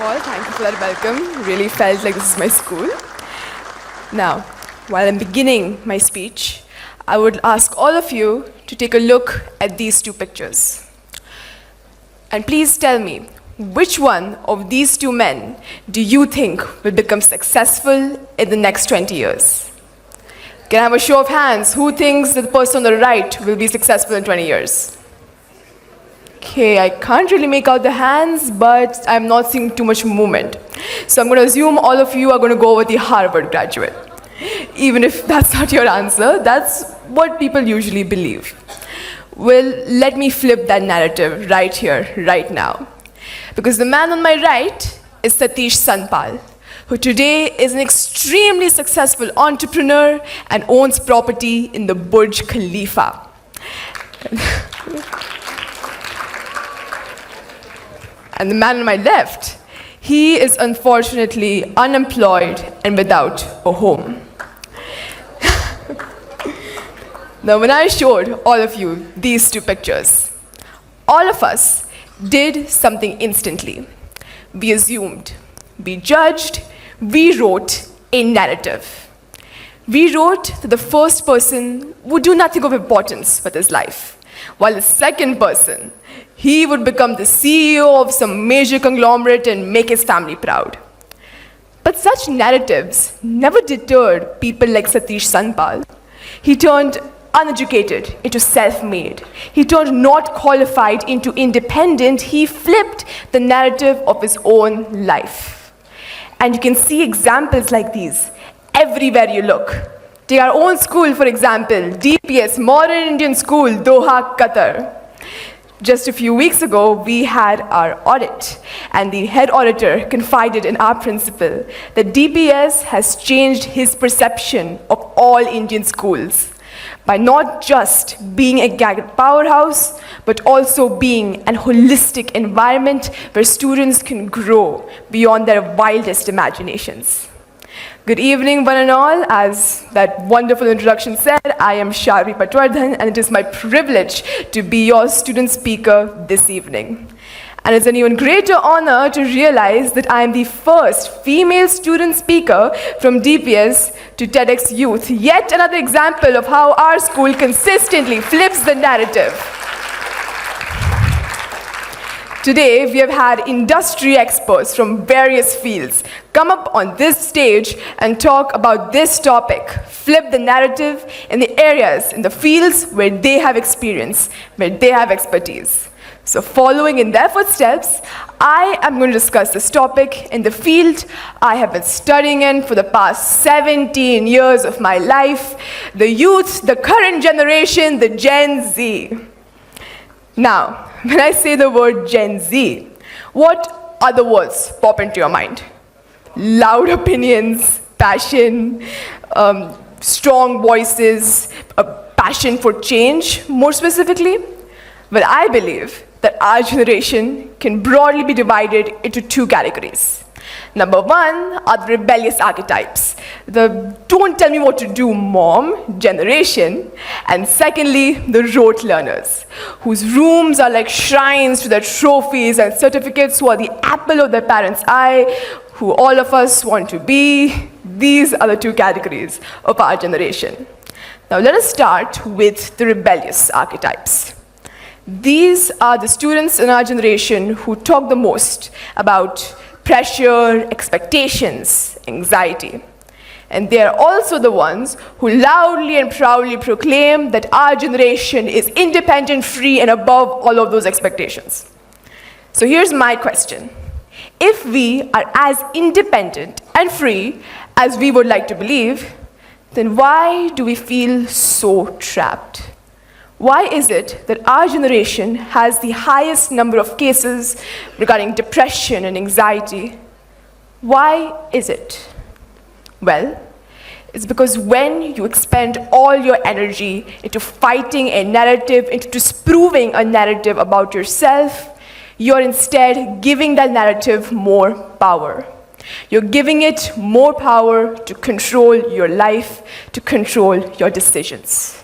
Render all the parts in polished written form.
all, thank you for that welcome. Really felt like this is my school. Now, while I'm beginning my speech, I would ask all of you to take a look at these two pictures. And please tell me, which one of these two men do you think will become successful in the next 20 years? Can I have a show of hands? Who thinks that the person on the right will be successful in 20 years? Okay, I can't really make out the hands, but I'm not seeing too much movement. So I'm going to assume all of you are going to go with the Harvard graduate. Even if that's not your answer, that's what people usually believe. Well, let me flip that narrative right here, right now. Because the man on my right is Satish Sanpal, who today is an extremely successful entrepreneur and owns property in the Burj Khalifa. And the man on my left, he is unfortunately unemployed and without a home. Now, when I showed all of you these two pictures, all of us did something instantly. We assumed, we judged, we wrote a narrative. We wrote that the first person would do nothing of importance with his life, while the second person, he would become the CEO of some major conglomerate and make his family proud. But such narratives never deterred people like Satish Sanpal. He turned uneducated into self-made. He turned not qualified into independent. He flipped the narrative of his own life. And you can see examples like these everywhere you look. Take our own school, for example, DPS-Modern Indian School, Doha-Qatar. Just a few weeks ago, we had our audit, and the head auditor confided in our principal that DPS has changed his perception of all Indian schools by not just being a gadget powerhouse, but also being an holistic environment where students can grow beyond their wildest imaginations. Good evening, one and all. As that wonderful introduction said, I am Sharvi Patwardhan, and it is my privilege to be your student speaker this evening. And it's an even greater honor to realize that I am the first female student speaker from DPS to TEDxYouth, yet another example of how our school consistently flips the narrative. Today, we have had industry experts from various fields come up on this stage and talk about this topic, flip the narrative in the areas, in the fields where they have experience, where they have expertise. So following in their footsteps, I am going to discuss this topic in the field I have been studying in for the past 17 years of my life, the youth, the current generation, the Gen Z. Now, when I say the word Gen Z, what other words pop into your mind? Loud opinions, passion, strong voices, a passion for change, more specifically? Well, I believe that our generation can broadly be divided into two categories. Number one are the rebellious archetypes, the don't tell me what to do, mom generation. And secondly, the rote learners, whose rooms are like shrines to their trophies and certificates, who are the apple of their parents' eye, who all of us want to be. These are the two categories of our generation. Now let us start with the rebellious archetypes. These are the students in our generation who talk the most about pressure, expectations, anxiety. And they are also the ones who loudly and proudly proclaim that our generation is independent, free, and above all of those expectations. So here's my question. If we are as independent and free as we would like to believe, then why do we feel so trapped? Why is it that our generation has the highest number of cases regarding depression and anxiety? Why is it? Well, it's because when you expend all your energy into fighting a narrative, into disproving a narrative about yourself, you're instead giving that narrative more power. You're giving it more power to control your life, to control your decisions.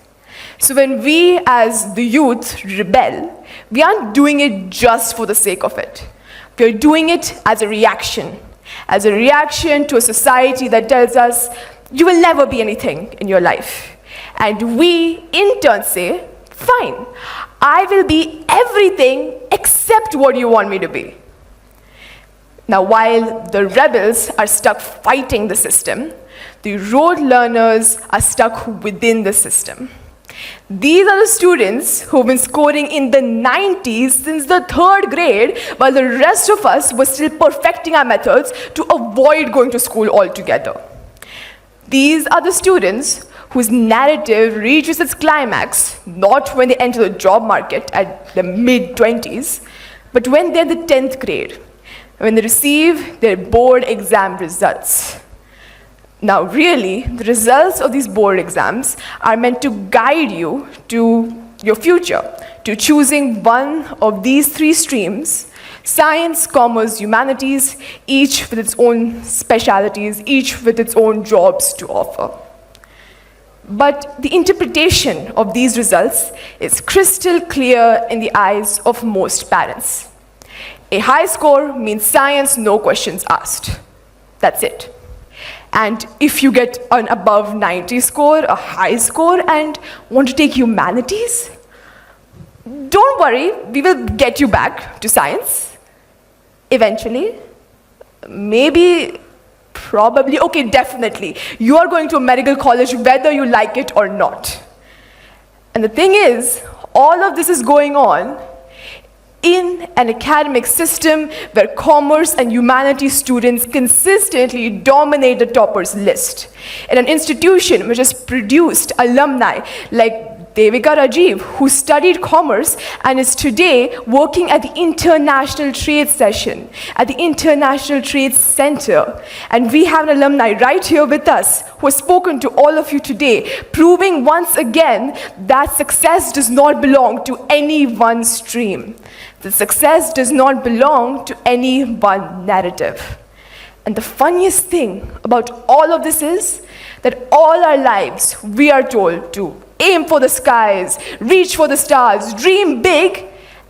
So when we as the youth rebel, we aren't doing it just for the sake of it, We're doing it as a reaction to a society that tells us you will never be anything in your life. And we, in turn, say, fine, I will be everything except what you want me to be. Now, while the rebels are stuck fighting the system, the road learners are stuck within the system. These are the students who've been scoring in the 90s since the 3rd grade, while the rest of us were still perfecting our methods to avoid going to school altogether. These are the students whose narrative reaches its climax not when they enter the job market at the mid-20s, but when they're in the 10th grade, when they receive their board exam results. Now, really, the results of these board exams are meant to guide you to your future, to choosing one of these 3 streams: science, commerce, humanities, each with its own specialities, each with its own jobs to offer. But the interpretation of these results is crystal clear in the eyes of most parents. A high score means science, no questions asked. That's it. And if you get an above 90 score, a high score, and want to take humanities, don't worry, we will get you back to science. Eventually. Maybe, probably, okay, definitely. You are going to a medical college whether you like it or not. And the thing is, all of this is going on in an academic system where commerce and humanities students consistently dominate the toppers list. In an institution which has produced alumni like Devika Rajiv, who studied commerce and is today working at the International Trade Session, at the International Trade Center. And we have an alumni right here with us who has spoken to all of you today, proving once again that success does not belong to any one stream. The success does not belong to any one narrative. And the funniest thing about all of this is that all our lives we are told to aim for the skies, reach for the stars, dream big,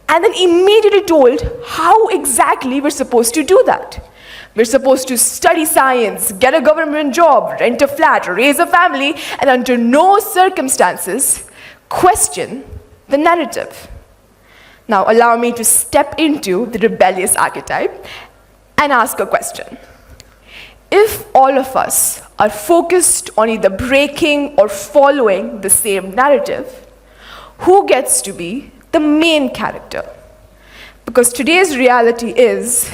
and then immediately told how exactly we're supposed to do that. We're supposed to study science, get a government job, rent a flat, raise a family, and under no circumstances question the narrative. Now allow me to step into the rebellious archetype and ask a question. If all of us are focused on either breaking or following the same narrative, who gets to be the main character? Because today's reality is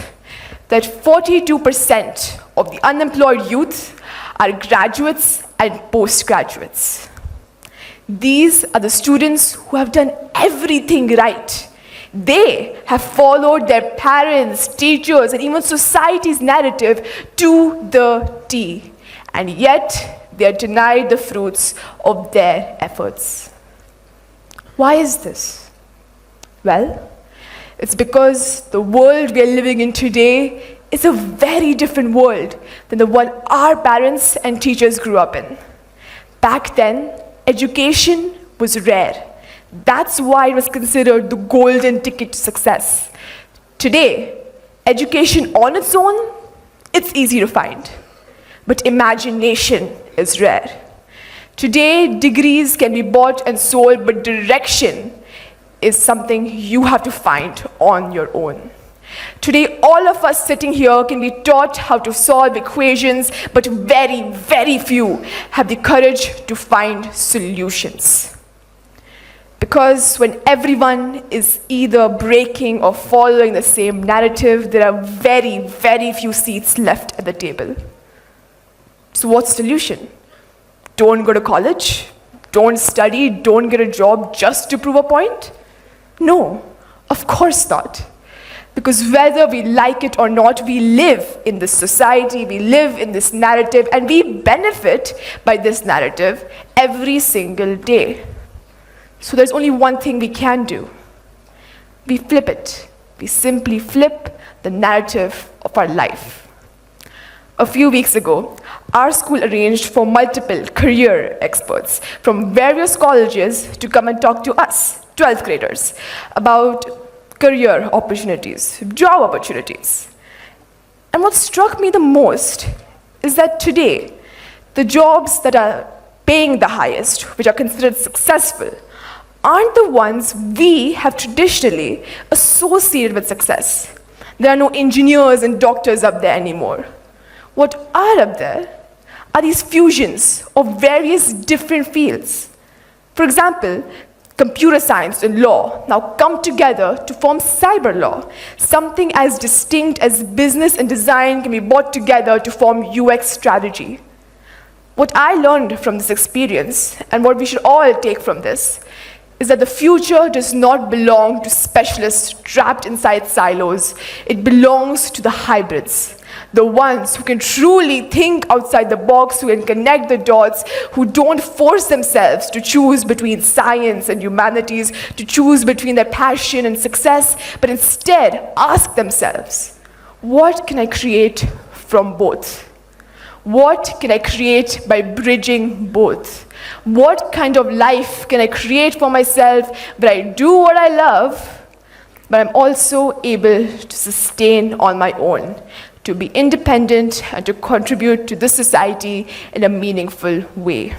that 42% of the unemployed youth are graduates and postgraduates. These are the students who have done everything right. They have followed their parents, teachers, and even society's narrative to the T. And yet, they are denied the fruits of their efforts. Why is this? Well, it's because the world we are living in today is a very different world than the one our parents and teachers grew up in. Back then, education was rare. That's why it was considered the golden ticket to success. Today, education on its own, it's easy to find. But imagination is rare. Today, degrees can be bought and sold, but direction is something you have to find on your own. Today, all of us sitting here can be taught how to solve equations, but very, very few have the courage to find solutions. Because when everyone is either breaking or following the same narrative, there are very, very few seats left at the table. So what's the solution? Don't go to college? Don't study? Don't get a job just to prove a point? No, of course not. Because whether we like it or not, we live in this society, we live in this narrative, and we benefit by this narrative every single day. So there's only one thing we can do. We flip it. We simply flip the narrative of our life. A few weeks ago, our school arranged for multiple career experts from various colleges to come and talk to us, 12th graders, about career opportunities, job opportunities. And what struck me the most is that today, the jobs that are paying the highest, which are considered successful, aren't the ones we have traditionally associated with success. There are no engineers and doctors up there anymore. What are up there are these fusions of various different fields. For example, computer science and law now come together to form cyber law. Something as distinct as business and design can be brought together to form UX strategy. What I learned from this experience, and what we should all take from this, is that the future does not belong to specialists trapped inside silos. It belongs to the hybrids, the ones who can truly think outside the box, who can connect the dots, who don't force themselves to choose between science and humanities, to choose between their passion and success, but instead ask themselves, what can I create from both? What can I create by bridging both? What kind of life can I create for myself, but I do what I love, but I'm also able to sustain on my own, to be independent and to contribute to this society in a meaningful way.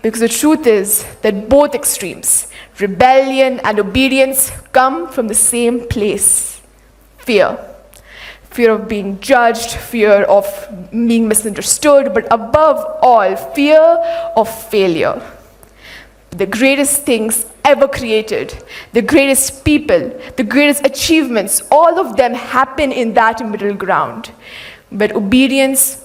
Because the truth is that both extremes, rebellion and obedience, come from the same place: fear. Fear of being judged, fear of being misunderstood, but above all, fear of failure. The greatest things ever created, the greatest people, the greatest achievements, all of them happen in that middle ground. But obedience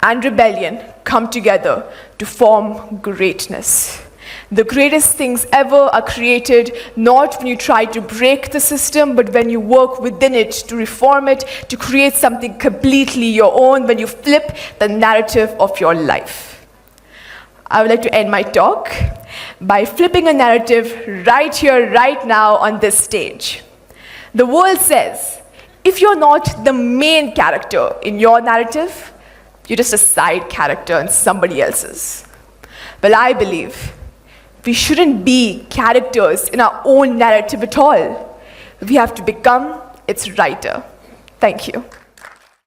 and rebellion come together to form greatness. The greatest things ever are created not when you try to break the system, but when you work within it to reform it, to create something completely your own, when you flip the narrative of your life. I would like to end my talk by flipping a narrative right here, right now on this stage. The world says, if you're not the main character in your narrative, you're just a side character in somebody else's. Well, I believe we shouldn't be characters in our own narrative at all. We have to become its writer. Thank you.